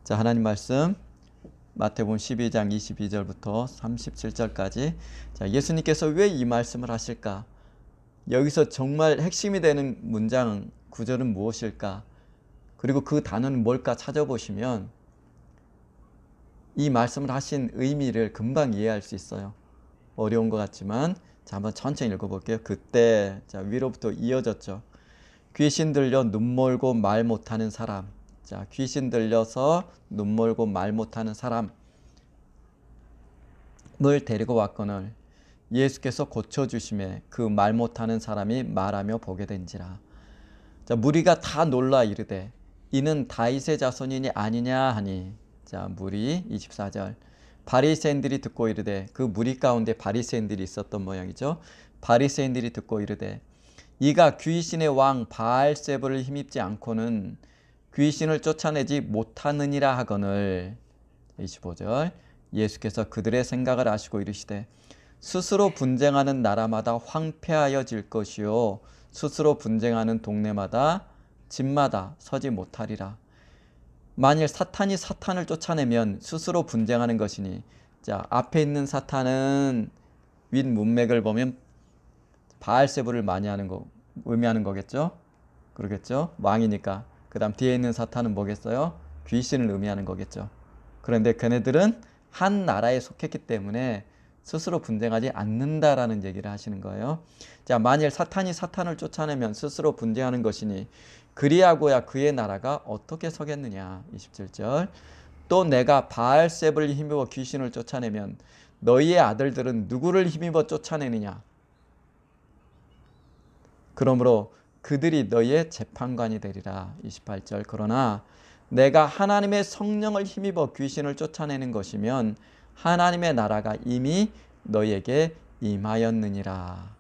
자, 하나님 말씀 마태복음 12장 22절부터 37절까지. 자, 예수님께서 왜 이 말씀을 하실까? 여기서 정말 핵심이 되는 문장, 구절은 무엇일까? 그리고 그 단어는 뭘까 찾아보시면 이 말씀을 하신 의미를 금방 이해할 수 있어요. 어려운 것 같지만 자, 한번 천천히 읽어볼게요. 그때 자, 위로부터 이어졌죠. 귀신 들려 눈 멀고 말 못하는 사람. 자, 귀신 들려서 눈 멀고 말 못하는 사람을 데리고 왔거늘 예수께서 고쳐주심에 그 말 못하는 사람이 말하며 보게 된지라. 자, 무리가 다 놀라 이르되 이는 다윗의 자손이니 아니냐 하니. 자, 무리 24절. 바리새인들이 듣고 이르되, 그 무리 가운데 바리새인들이 있었던 모양이죠. 바리새인들이 듣고 이르되 이가 귀신의 왕 바알세불을 힘입지 않고는 귀신을 쫓아내지 못하느니라 하거늘. 25절. 예수께서 그들의 생각을 아시고 이르시되 스스로 분쟁하는 나라마다 황폐하여질 것이요 스스로 분쟁하는 동네마다 집마다 서지 못하리라. 만일 사탄이 사탄을 쫓아내면 스스로 분쟁하는 것이니. 자, 앞에 있는 사탄은 윗 문맥을 보면 바알세불을 많이 하는 거 의미하는 거겠죠. 그러겠죠. 왕이니까. 그 다음 뒤에 있는 사탄은 뭐겠어요? 귀신을 의미하는 거겠죠. 그런데 걔네들은 한 나라에 속했기 때문에 스스로 분쟁하지 않는다라는 얘기를 하시는 거예요. 자, 만일 사탄이 사탄을 쫓아내면 스스로 분쟁하는 것이니 그리하고야 그의 나라가 어떻게 서겠느냐. 27절. 또 내가 바알세불을 힘입어 귀신을 쫓아내면 너희의 아들들은 누구를 힘입어 쫓아내느냐. 그러므로 그들이 너희의 재판관이 되리라. 28절. 그러나 내가 하나님의 성령을 힘입어 귀신을 쫓아내는 것이면 하나님의 나라가 이미 너희에게 임하였느니라.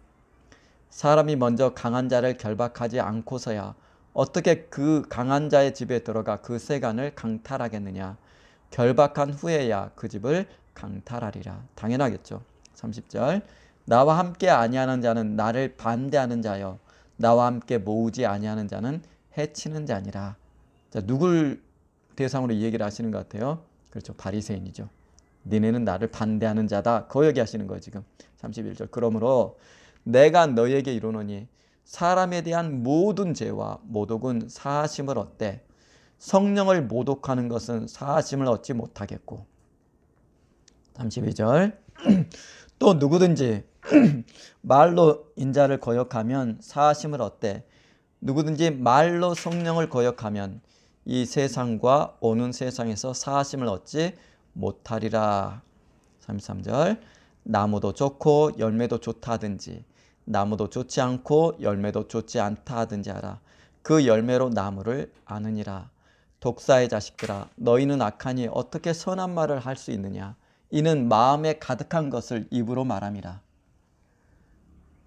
사람이 먼저 강한 자를 결박하지 않고서야 어떻게 그 강한 자의 집에 들어가 그 세간을 강탈하겠느냐. 결박한 후에야 그 집을 강탈하리라. 당연하겠죠. 30절. 나와 함께 아니하는 자는 나를 반대하는 자여 나와 함께 모으지 아니하는 자는 해치는 자니라. 자, 누굴 대상으로 이 얘기를 하시는 것 같아요? 그렇죠. 바리새인이죠. 니네는 나를 반대하는 자다. 그 얘기하시는 거예요 지금. 31절. 그러므로 내가 너희에게 이르노니 사람에 대한 모든 죄와 모독은 사하심을 얻되 성령을 모독하는 것은 사하심을 얻지 못하겠고. 32절. 또 누구든지 말로 인자를 거역하면 사하심을 얻되 누구든지 말로 성령을 거역하면 이 세상과 오는 세상에서 사하심을 얻지 못하리라. 33절. 나무도 좋고 열매도 좋다 하든지 나무도 좋지 않고 열매도 좋지 않다 하든지 하라. 그 열매로 나무를 아느니라. 독사의 자식들아 너희는 악하니 어떻게 선한 말을 할 수 있느냐. 이는 마음에 가득한 것을 입으로 말함이라.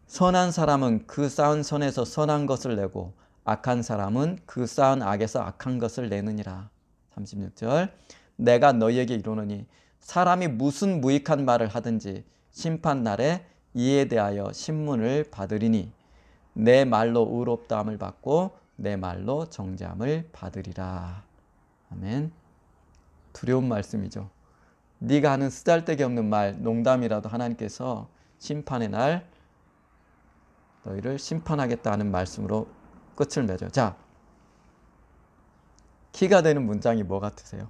선한 사람은 그 쌓은 선에서 선한 것을 내고 악한 사람은 그 쌓은 악에서 악한 것을 내느니라. 36절. 내가 너희에게 이르노니 사람이 무슨 무익한 말을 하든지 심판날에 이에 대하여 신문을 받으리니 내 말로 의롭다함을 받고 내 말로 정죄함을 받으리라. 아멘. 두려운 말씀이죠. 네가 하는 쓰잘데기 없는 말, 농담이라도 하나님께서 심판의 날 너희를 심판하겠다는 말씀으로 끝을 맺어요. 자, 키가 되는 문장이 뭐 같으세요?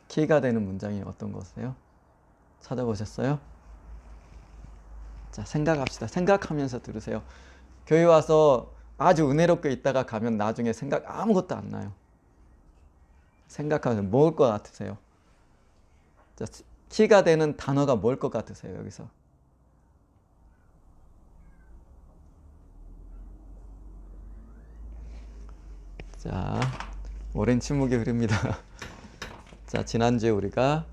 키가 되는 문장이 어떤 거세요? 찾아보셨어요? 자, 생각합시다. 생각하면서 들으세요. 교회 와서 아주 은혜롭게 있다가 가면 나중에 생각 아무것도 안 나요. 생각하면 뭘 것 같으세요? 자, 키가 되는 단어가 뭘 것 같으세요? 여기서. 자, 오랜 침묵이 흐릅니다. 자, 지난주에 우리가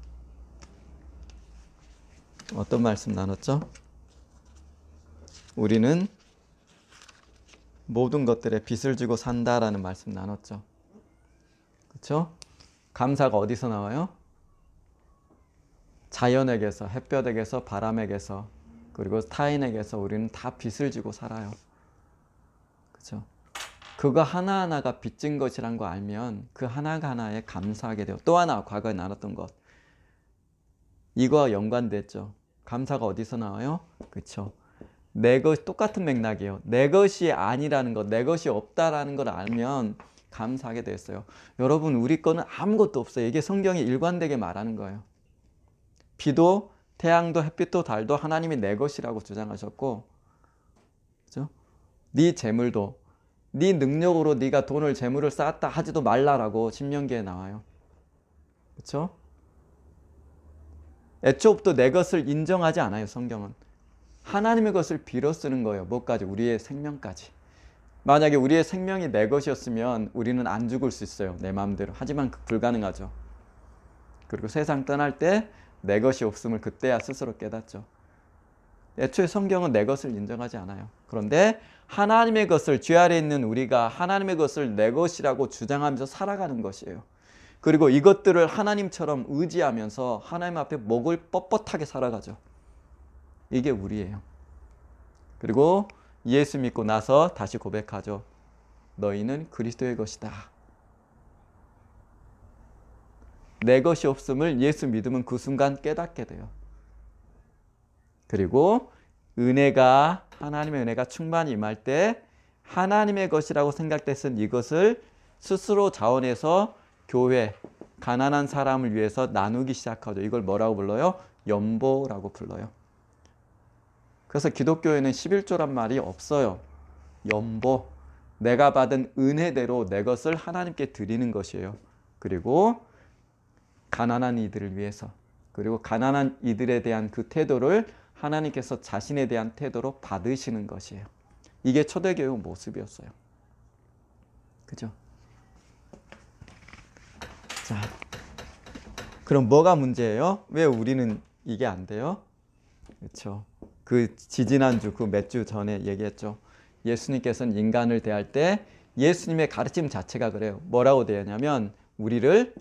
어떤 말씀 나눴죠? 우리는 모든 것들에 빚을 지고 산다라는 말씀 나눴죠. 그렇죠? 감사가 어디서 나와요? 자연에게서, 햇볕에게서, 바람에게서, 그리고 타인에게서 우리는 다 빚을 지고 살아요. 그렇죠? 그거 하나하나가 빚진 것이란 거 알면 그 하나하나에 감사하게 돼요. 또 하나 과거에 나눴던 것. 이거와 연관됐죠. 감사가 어디서 나와요? 그렇죠. 내 것, 똑같은 맥락이에요. 내 것이 아니라는 것, 내 것이 없다라는 걸 알면 감사하게 됐어요. 여러분, 우리 거는 아무것도 없어요. 이게 성경이 일관되게 말하는 거예요. 비도 태양도 햇빛도 달도 하나님이 내 것이라고 주장하셨고, 그렇죠? 네 재물도 네 능력으로 네가 돈을 재물을 쌓았다 하지도 말라라고 신명기에 나와요. 그렇죠? 애초부터 내 것을 인정하지 않아요. 성경은 하나님의 것을 빌어 쓰는 거예요. 뭐까지? 우리의 생명까지. 만약에 우리의 생명이 내 것이었으면 우리는 안 죽을 수 있어요. 내 마음대로. 하지만 불가능하죠. 그리고 세상 떠날 때 내 것이 없음을 그때야 스스로 깨닫죠. 애초에 성경은 내 것을 인정하지 않아요. 그런데 하나님의 것을, 죄 아래 있는 우리가 하나님의 것을 내 것이라고 주장하면서 살아가는 것이에요. 그리고 이것들을 하나님처럼 의지하면서 하나님 앞에 목을 뻣뻣하게 살아가죠. 이게 우리예요. 그리고 예수 믿고 나서 다시 고백하죠. 너희는 그리스도의 것이다. 내 것이 없음을 예수 믿으면 그 순간 깨닫게 돼요. 그리고 은혜가, 하나님의 은혜가 충만히 임할 때 하나님의 것이라고 생각됐은 이것을 스스로 자원해서 교회, 가난한 사람을 위해서 나누기 시작하죠. 이걸 뭐라고 불러요? 연보라고 불러요. 그래서 기독교에는 11조란 말이 없어요. 연보, 내가 받은 은혜대로 내 것을 하나님께 드리는 것이에요. 그리고 가난한 이들을 위해서, 그리고 가난한 이들에 대한 그 태도를 하나님께서 자신에 대한 태도로 받으시는 것이에요. 이게 초대교회 모습이었어요. 그죠? 자, 그럼 뭐가 문제예요? 왜 우리는 이게 안 돼요? 그렇죠. 그 지지난주, 그 몇 주 전에 얘기했죠. 예수님께서는 인간을 대할 때 예수님의 가르침 자체가 그래요. 뭐라고 대하냐면 우리를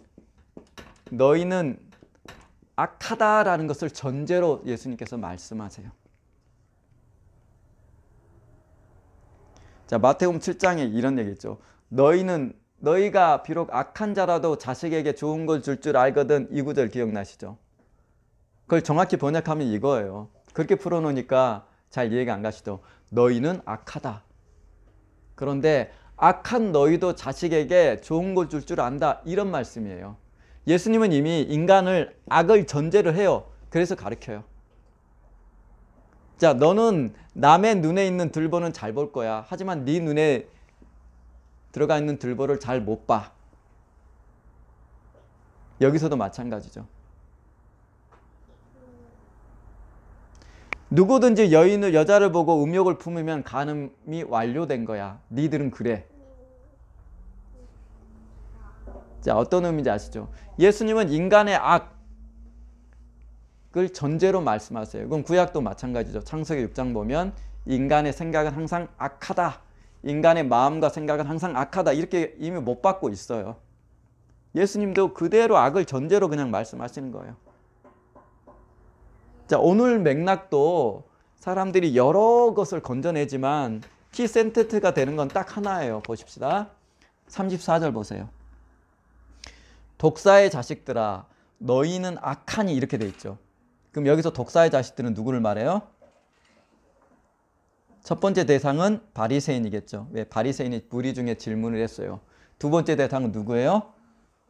너희는 악하다라는 것을 전제로 예수님께서 말씀하세요. 자, 마태복음 7장에 이런 얘기 있죠. 너희가 비록 악한 자라도 자식에게 좋은 걸 줄 줄 알거든. 이 구절 기억나시죠? 그걸 정확히 번역하면 이거예요. 그렇게 풀어놓으니까 잘 이해가 안 가시죠? 너희는 악하다. 그런데 악한 너희도 자식에게 좋은 걸 줄 줄 안다. 이런 말씀이에요. 예수님은 이미 인간을 악을 전제로 해요. 그래서 가르쳐요. 자, 너는 남의 눈에 있는 들보는 잘 볼 거야. 하지만 네 눈에 들어가 있는 들보를 잘 못 봐. 여기서도 마찬가지죠. 누구든지 여자를 보고 음욕을 품으면 간음이 완료된 거야. 니들은 그래. 자, 어떤 의미인지 아시죠? 예수님은 인간의 악을 전제로 말씀하세요. 그럼 구약도 마찬가지죠. 창세기 6장 보면 인간의 생각은 항상 악하다. 인간의 마음과 생각은 항상 악하다. 이렇게 이미 못 받고 있어요. 예수님도 그대로 악을 전제로 그냥 말씀하시는 거예요. 자, 오늘 맥락도 사람들이 여러 것을 건져내지만 키 센테트가 되는 건 딱 하나예요. 보십시다. 34절 보세요. 독사의 자식들아 너희는 악하니 이렇게 돼 있죠. 그럼 여기서 독사의 자식들은 누구를 말해요? 첫 번째 대상은 바리새인이겠죠. 왜? 바리새인이 무리 중에 질문을 했어요. 두 번째 대상은 누구예요?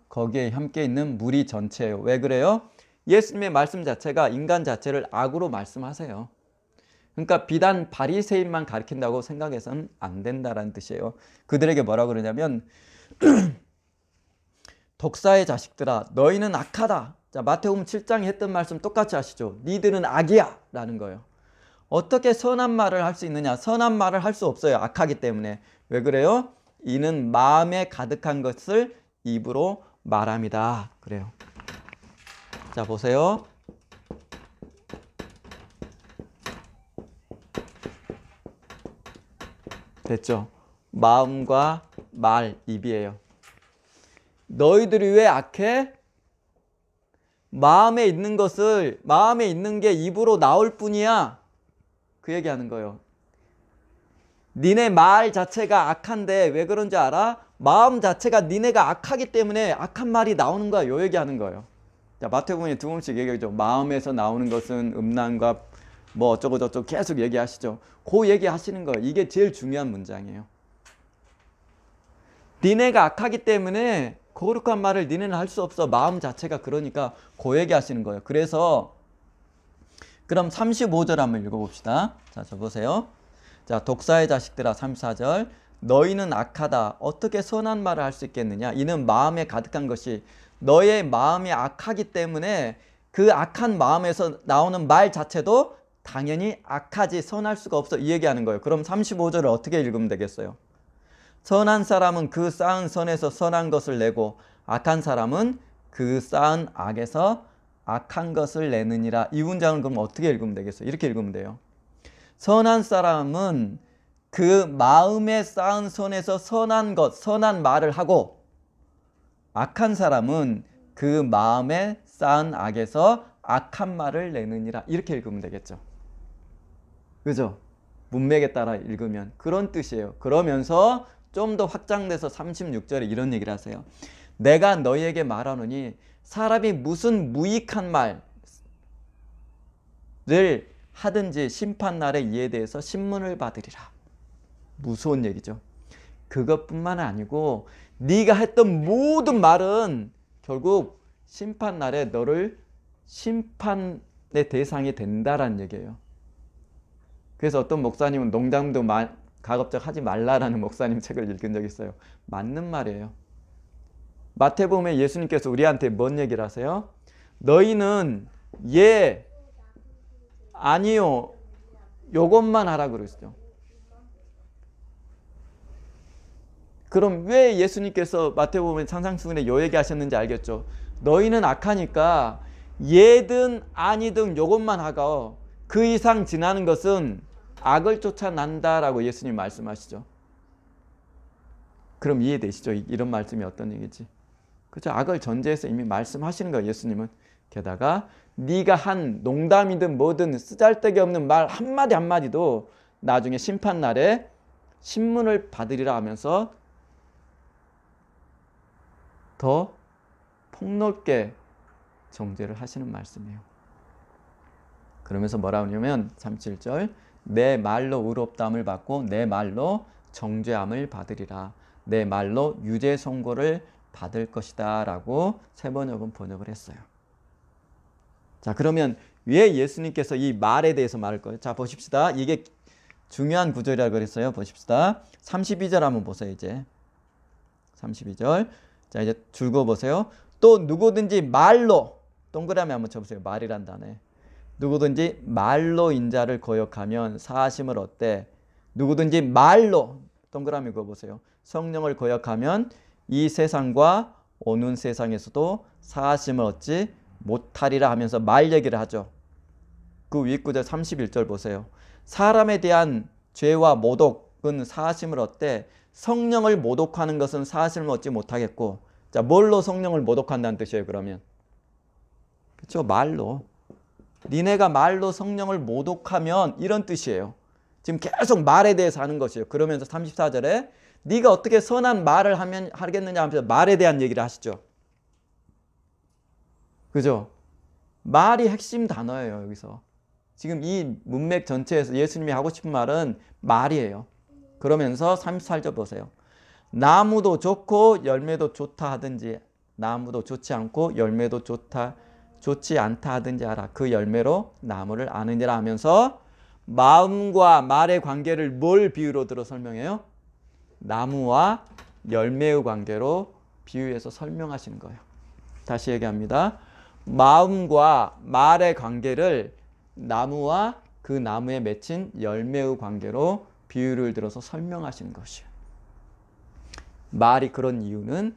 거기에 함께 있는 무리 전체예요. 왜 그래요? 예수님의 말씀 자체가 인간 자체를 악으로 말씀하세요. 그러니까 비단 바리새인만 가르친다고 생각해서는 안 된다라는 뜻이에요. 그들에게 뭐라고 그러냐면 독사의 자식들아 너희는 악하다. 자, 마태복음 7장에 했던 말씀 똑같이 하시죠. 니들은 악이야 라는 거예요. 어떻게 선한 말을 할 수 있느냐? 선한 말을 할 수 없어요. 악하기 때문에. 왜 그래요? 이는 마음에 가득한 것을 입으로 말함이다. 그래요. 자, 보세요. 됐죠? 마음과 말, 입이에요. 너희들이 왜 악해? 마음에 있는 게 입으로 나올 뿐이야. 그 얘기하는 거예요. 니네 말 자체가 악한데 왜 그런 줄 알아? 마음 자체가 니네가 악하기 때문에 악한 말이 나오는 거야. 요 얘기하는 거예요. 자, 마태복음에 두 번씩 얘기하죠. 마음에서 나오는 것은 음란과 뭐 어쩌고 저쩌고 계속 얘기하시죠. 그 얘기하시는 거예요. 이게 제일 중요한 문장이에요. 니네가 악하기 때문에 거룩한 말을 니네는 할 수 없어. 마음 자체가 그러니까 그 얘기하시는 거예요. 그래서 그럼 35절 한번 읽어봅시다. 자, 저 보세요. 자, 독사의 자식들아 34절. 너희는 악하다. 어떻게 선한 말을 할 수 있겠느냐? 이는 마음에 가득한 것이 너의 마음이 악하기 때문에 그 악한 마음에서 나오는 말 자체도 당연히 악하지 선할 수가 없어. 이 얘기하는 거예요. 그럼 35절을 어떻게 읽으면 되겠어요? 선한 사람은 그 쌓은 선에서 선한 것을 내고 악한 사람은 그 쌓은 악에서 악한 것을 내느니라. 이 문장을 그럼 어떻게 읽으면 되겠어요? 이렇게 읽으면 돼요. 선한 사람은 그 마음에 쌓은 선에서 선한 것, 선한 말을 하고 악한 사람은 그 마음에 쌓은 악에서 악한 말을 내느니라. 이렇게 읽으면 되겠죠. 그죠? 문맥에 따라 읽으면 그런 뜻이에요. 그러면서 좀 더 확장돼서 36절에 이런 얘기를 하세요. 내가 너희에게 말하노니 사람이 무슨 무익한 말을 하든지 심판날에 이에 대해서 신문을 받으리라. 무서운 얘기죠. 그것뿐만 아니고 네가 했던 모든 말은 결국 심판날에 너를 심판의 대상이 된다라는 얘기예요. 그래서 어떤 목사님은 농담도 가급적 하지 말라라는 목사님 책을 읽은 적이 있어요. 맞는 말이에요. 마태복음에 예수님께서 우리한테 뭔 얘기를 하세요? 너희는 예, 아니요, 요것만 하라 그러시죠. 그럼 왜 예수님께서 마태복음에 산상수훈에 요 얘기 하셨는지 알겠죠? 너희는 악하니까 예든 아니든 요것만 하고 그 이상 지나는 것은 악을 쫓아난다라고 예수님 말씀하시죠. 그럼 이해되시죠? 이런 말씀이 어떤 얘기지? 그렇죠? 악을 전제해서 이미 말씀하시는 거예요. 예수님은. 게다가 네가 한 농담이든 뭐든 쓰잘데기 없는 말 한마디 한마디도 나중에 심판날에 신문을 받으리라 하면서 더 폭넓게 정죄를 하시는 말씀이에요. 그러면서 뭐라고 하냐면 37절 내 말로 의롭다함을 받고 내 말로 정죄함을 받으리라. 내 말로 유죄 선고를 받을 것이다 라고 세 번역은 번역을 했어요. 자, 그러면 왜 예수님께서 이 말에 대해서 말할 거예요? 자, 보십시다. 이게 중요한 구절이라고 그랬어요. 보십시다. 32절 한번 보세요. 이제 32절. 자, 이제 줄거 보세요. 또 누구든지 말로 동그라미 한번 쳐보세요. 말이란 단어에. 누구든지 말로 인자를 거역하면 사하심을 얻되 누구든지 말로 동그라미 그어보세요. 성령을 거역하면 이 세상과 오는 세상에서도 사하심을 얻지 못하리라 하면서 말 얘기를 하죠. 그 윗구절 31절 보세요. 사람에 대한 죄와 모독은 사하심을 얻되 성령을 모독하는 것은 사하심을 얻지 못하겠고, 자, 뭘로 성령을 모독한다는 뜻이에요? 그러면 그렇죠? 말로. 니네가 말로 성령을 모독하면 이런 뜻이에요. 지금 계속 말에 대해서 하는 것이에요. 그러면서 34절에 네가 어떻게 선한 말을 하겠느냐 하면서 말에 대한 얘기를 하시죠. 그죠? 말이 핵심 단어예요. 여기서 지금 이 문맥 전체에서 예수님이 하고 싶은 말은 말이에요. 그러면서 34절 보세요. 나무도 좋고 열매도 좋다 하든지 나무도 좋지 않고 열매도 좋지 않다 하든지 알아. 그 열매로 나무를 아느니라 하면서 마음과 말의 관계를 뭘 비유로 들어 설명해요? 나무와 열매의 관계로 비유해서 설명하시는 거예요. 다시 얘기합니다. 마음과 말의 관계를 나무와 그 나무에 맺힌 열매의 관계로 비유를 들어서 설명하시는 것이에요. 말이 그런 이유는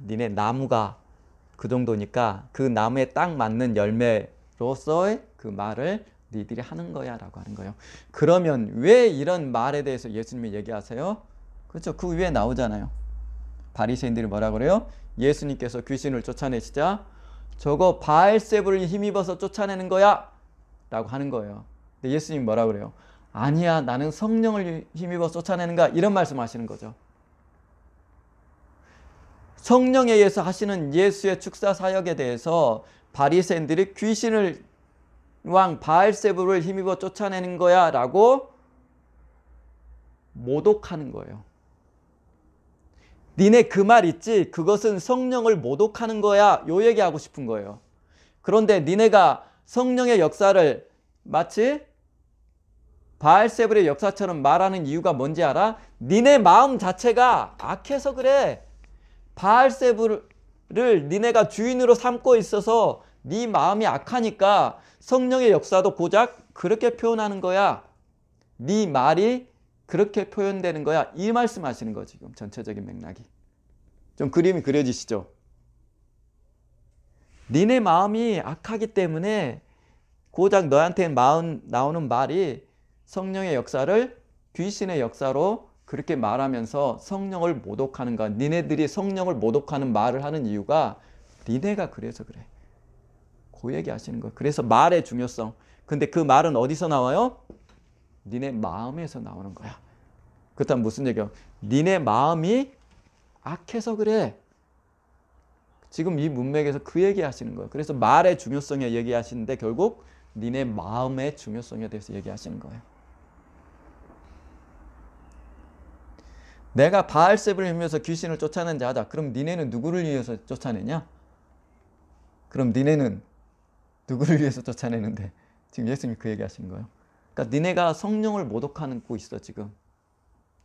니네 나무가 그 정도니까 그 나무에 딱 맞는 열매로서의 그 말을 니들이 하는 거야 라고 하는 거예요. 그러면 왜 이런 말에 대해서 예수님이 얘기하세요? 그렇죠. 그 위에 나오잖아요. 바리새인들이 뭐라 그래요? 예수님께서 귀신을 쫓아내시자 저거 바알세불을 힘입어서 쫓아내는 거야 라고 하는 거예요. 근데 예수님이 뭐라 그래요? 아니야, 나는 성령을 힘입어 쫓아내는가? 이런 말씀하시는 거죠. 성령에 의해서 하시는 예수의 축사 사역에 대해서 바리새인들이 귀신을 왕 바알세불을 힘입어 쫓아내는 거야 라고 모독하는 거예요. 니네 그 말 있지? 그것은 성령을 모독하는 거야. 요 얘기하고 싶은 거예요. 그런데 니네가 성령의 역사를 마치 바알세불의 역사처럼 말하는 이유가 뭔지 알아? 니네 마음 자체가 악해서 그래. 바알세불을 니네가 주인으로 삼고 있어서 네 마음이 악하니까 성령의 역사도 고작 그렇게 표현하는 거야. 네 말이 그렇게 표현되는 거야. 이 말씀하시는 거 지금 전체적인 맥락이. 좀 그림이 그려지시죠? 니네 마음이 악하기 때문에 고작 너한테 나오는 말이 성령의 역사를 귀신의 역사로 그렇게 말하면서 성령을 모독하는 거야. 니네들이 성령을 모독하는 말을 하는 이유가 니네가 그래서 그래. 그 얘기 하시는 거예요. 그래서 말의 중요성. 근데 그 말은 어디서 나와요? 니네 마음에서 나오는 거야. 그렇다면 무슨 얘기야? 니네 마음이 악해서 그래. 지금 이 문맥에서 그 얘기 하시는 거예요. 그래서 말의 중요성에 얘기하시는데 결국 니네 마음의 중요성에 대해서 얘기하시는 거예요. 내가 바알세불을 힘입어서 귀신을 쫓아내는 자다. 그럼 니네는 누구를 위해서 쫓아내냐? 그럼 니네는 누구를 위해서 쫓아내는데? 지금 예수님이 그 얘기 하시는 거예요. 그러니까 니네가 성령을 모독하고 있어 지금.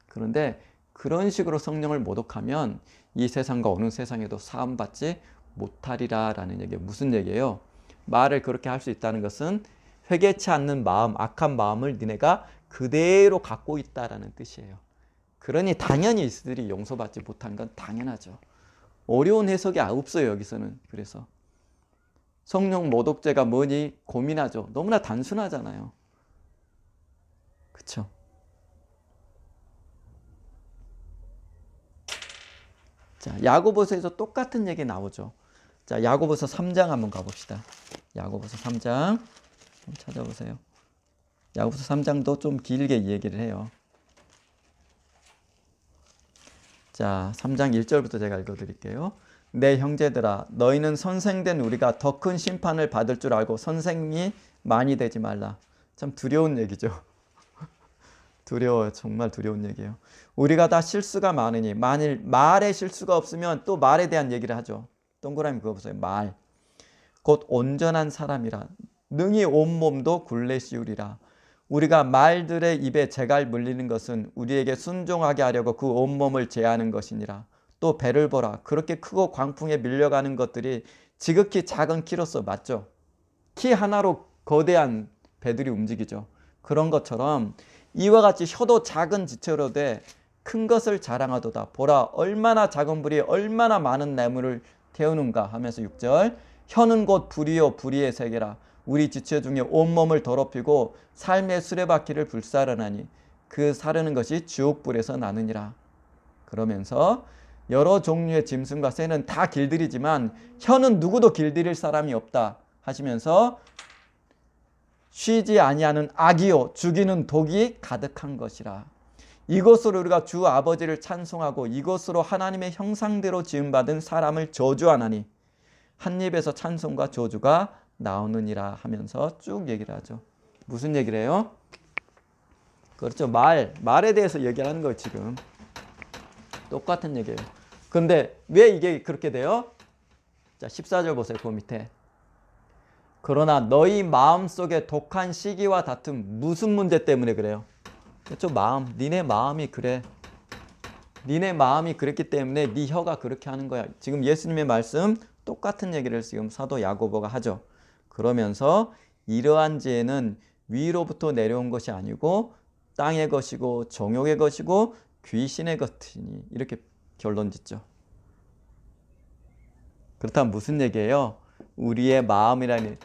그런데 그런 식으로 성령을 모독하면 이 세상과 어느 세상에도 사함받지 못하리라 라는 얘기예요. 무슨 얘기예요? 말을 그렇게 할 수 있다는 것은 회개치 않는 마음, 악한 마음을 니네가 그대로 갖고 있다라는 뜻이에요. 그러니 당연히 이들이 용서받지 못한 건 당연하죠. 어려운 해석이 없어요 여기서는. 그래서 성령 모독죄가 뭐니 고민하죠. 너무나 단순하잖아요. 그쵸? 자, 야고보서에서 똑같은 얘기 나오죠. 자, 야고보서 3장 한번 가봅시다. 야고보서 3장 한번 찾아보세요. 야고보서 3장도 좀 길게 이 얘기를 해요. 자, 3장 1절부터 제가 읽어드릴게요. 내 형제들아, 너희는 선생된 우리가 더 큰 심판을 받을 줄 알고 선생이 많이 되지 말라. 참 두려운 얘기죠. 두려워요. 정말 두려운 얘기예요. 우리가 다 실수가 많으니 만일 말에 실수가 없으면 또 말에 대한 얘기를 하죠. 동그라미 그어보세요. 말. 곧 온전한 사람이라 능히 온몸도 굴레 씌우리라. 우리가 말들의 입에 재갈 물리는 것은 우리에게 순종하게 하려고 그 온몸을 제하는 것이니라. 또 배를 보라. 그렇게 크고 광풍에 밀려가는 것들이 지극히 작은 키로서 맞죠? 키 하나로 거대한 배들이 움직이죠. 그런 것처럼 이와 같이 혀도 작은 지체로 돼 큰 것을 자랑하도다. 보라 얼마나 작은 불이 얼마나 많은 나무를 태우는가 하면서 6절 혀는 곧 불이요 불의의 세계라. 우리 지체 중에 온몸을 더럽히고 삶의 수레바퀴를 불사르나니 그 사르는 것이 지옥불에서 나느니라. 그러면서 여러 종류의 짐승과 새는 다 길들이지만 혀는 누구도 길들일 사람이 없다 하시면서 쉬지 아니하는 악이요 죽이는 독이 가득한 것이라. 이것으로 우리가 주 아버지를 찬송하고 이것으로 하나님의 형상대로 지음받은 사람을 저주하나니 한 입에서 찬송과 저주가 나오느니라 하면서 쭉 얘기를 하죠. 무슨 얘기를 해요? 그렇죠. 말에 대해서 얘기하는 거예요 지금. 똑같은 얘기예요. 근데 왜 이게 그렇게 돼요? 자, 14절 보세요. 그 밑에. 그러나 너희 마음속에 독한 시기와 다툼. 무슨 문제 때문에 그래요? 그렇죠. 마음. 니네 마음이 그래. 니네 마음이 그랬기 때문에 네 혀가 그렇게 하는 거야. 지금 예수님의 말씀 똑같은 얘기를 지금 사도 야고보가 하죠. 그러면서 이러한 죄는 위로부터 내려온 것이 아니고 땅의 것이고 정욕의 것이고 귀신의 것이니 이렇게 결론 짓죠. 그렇다면 무슨 얘기예요? 우리의 마음이라는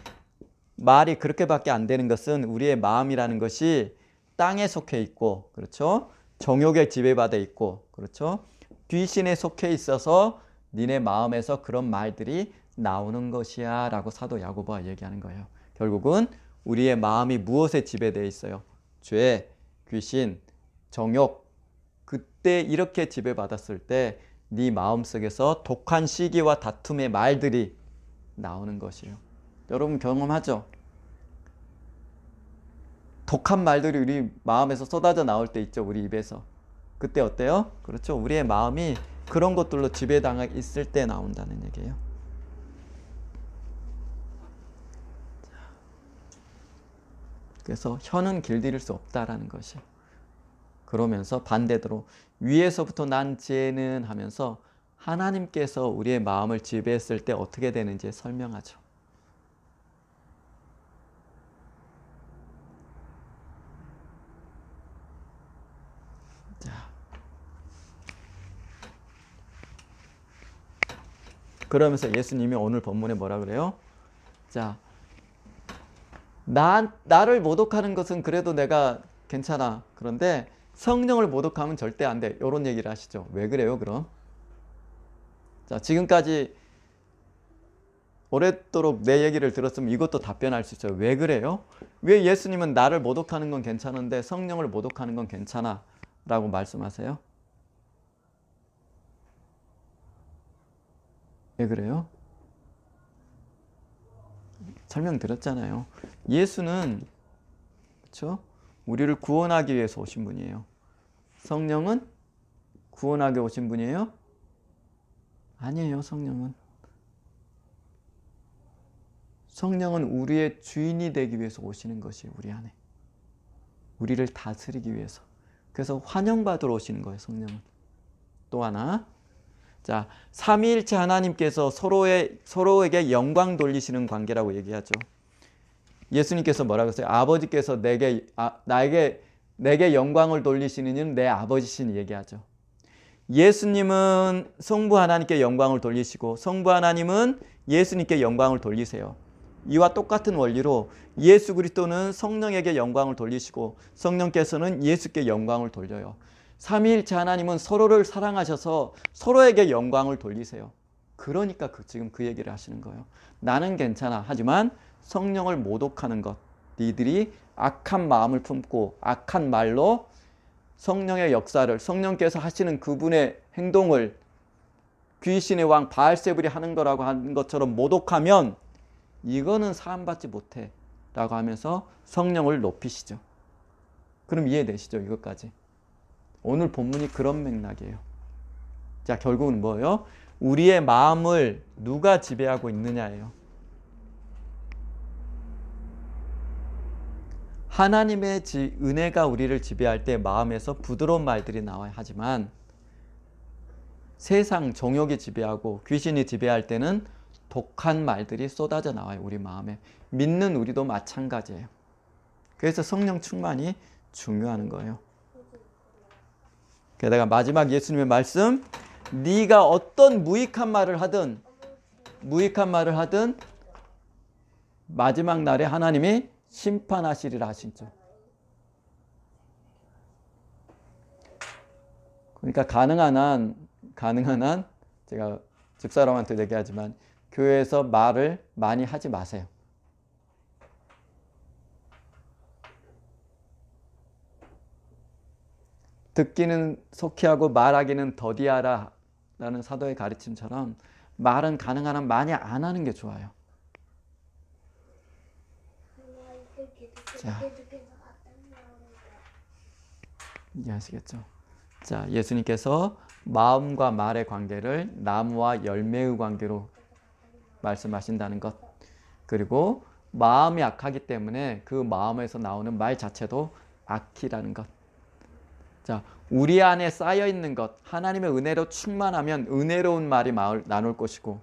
말이 그렇게밖에 안 되는 것은 우리의 마음이라는 것이 땅에 속해 있고 그렇죠? 정욕에 지배받아 있고 그렇죠? 귀신에 속해 있어서 니네 마음에서 그런 말들이 나오는 것이야 라고 사도 야고보가 얘기하는 거예요. 결국은 우리의 마음이 무엇에 지배되어 있어요? 죄, 귀신, 정욕, 그때 이렇게 지배받았을 때 네 마음속에서 독한 시기와 다툼의 말들이 나오는 것이에요. 여러분 경험하죠? 독한 말들이 우리 마음에서 쏟아져 나올 때 있죠. 우리 입에서. 그때 어때요? 그렇죠. 우리의 마음이 그런 것들로 지배당해 있을 때 나온다는 얘기예요. 그래서 혀는 길들일 수 없다라는 것이. 그러면서 반대대로 위에서부터 난 지혜는 하면서 하나님께서 우리의 마음을 지배했을 때 어떻게 되는지 설명하죠. 자, 그러면서 예수님이 오늘 본문에 뭐라 그래요? 자, 나를 모독하는 것은 그래도 내가 괜찮아. 그런데 성령을 모독하면 절대 안 돼. 이런 얘기를 하시죠. 왜 그래요, 그럼? 자, 지금까지 오랫도록 내 얘기를 들었으면 이것도 답변할 수 있어요. 왜 그래요? 왜 예수님은 나를 모독하는 건 괜찮은데 성령을 모독하는 건 괜찮아? 라고 말씀하세요? 왜 그래요? 설명드렸잖아요. 예수는 그렇죠? 우리를 구원하기 위해서 오신 분이에요. 성령은 구원하게 오신 분이에요? 아니에요. 성령은 우리의 주인이 되기 위해서 오시는 것이에요. 우리 안에. 우리를 다스리기 위해서. 그래서 환영받으러 오시는 거예요. 성령은. 또 하나. 자, 삼위일체 하나님께서 서로에게 영광 돌리시는 관계라고 얘기하죠. 예수님께서 뭐라고 했어요? 아버지께서 내게 영광을 돌리시는 이는 내 아버지시니 얘기하죠. 예수님은 성부 하나님께 영광을 돌리시고 성부 하나님은 예수님께 영광을 돌리세요. 이와 똑같은 원리로 예수 그리스도는 성령에게 영광을 돌리시고 성령께서는 예수께 영광을 돌려요. 삼위일체 하나님은 서로를 사랑하셔서 서로에게 영광을 돌리세요. 그러니까 지금 그 얘기를 하시는 거예요. 나는 괜찮아. 하지만 성령을 모독하는 것, 니들이 악한 마음을 품고 악한 말로 성령의 역사를, 성령께서 하시는 그분의 행동을 귀신의 왕 바알세불이 하는 거라고 하는 것처럼 모독하면 이거는 사함받지 못해 라고 하면서 성령을 높이시죠. 그럼 이해되시죠? 이것까지. 오늘 본문이 그런 맥락이에요. 자, 결국은 뭐예요? 우리의 마음을 누가 지배하고 있느냐예요. 하나님의 은혜가 우리를 지배할 때 마음에서 부드러운 말들이 나와야 하지만 세상 정욕이 지배하고 귀신이 지배할 때는 독한 말들이 쏟아져 나와요. 우리 마음에. 믿는 우리도 마찬가지예요. 그래서 성령 충만이 중요한 거예요. 게다가 마지막 예수님의 말씀, 네가 어떤 무익한 말을 하든 마지막 날에 하나님이 심판하시리라 하시죠. 그러니까 가능한 한 제가 집사람한테 얘기하지만 교회에서 말을 많이 하지 마세요. 듣기는 속히하고 말하기는 더디하라 라는 사도의 가르침처럼 말은 가능한 한 많이 안 하는 게 좋아요. 자, 이해하시겠죠? 자, 예수님께서 마음과 말의 관계를 나무와 열매의 관계로 말씀하신다는 것, 그리고 마음이 악하기 때문에 그 마음에서 나오는 말 자체도 악이라는 것. 자, 우리 안에 쌓여 있는 것, 하나님의 은혜로 충만하면 은혜로운 말이 나눌 것이고,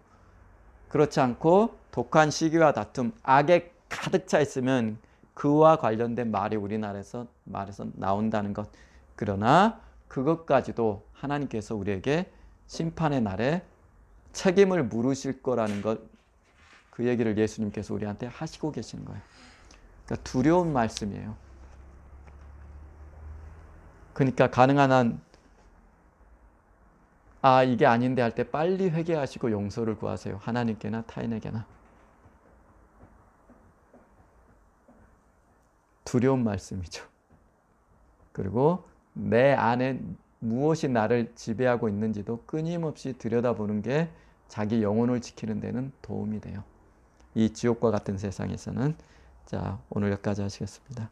그렇지 않고 독한 시기와 다툼, 악에 가득 차 있으면 그와 관련된 말이 우리나라에서 말에서 나온다는 것. 그러나 그것까지도 하나님께서 우리에게 심판의 날에 책임을 물으실 거라는 것, 그 얘기를 예수님께서 우리한테 하시고 계시는 거예요. 그러니까 두려운 말씀이에요. 그러니까 가능한 한 이게 아닌데 할 때 빨리 회개하시고 용서를 구하세요. 하나님께나 타인에게나. 두려운 말씀이죠. 그리고 내 안에 무엇이 나를 지배하고 있는지도 끊임없이 들여다보는 게 자기 영혼을 지키는 데는 도움이 돼요. 이 지옥과 같은 세상에서는. 자, 오늘 여기까지 하시겠습니다.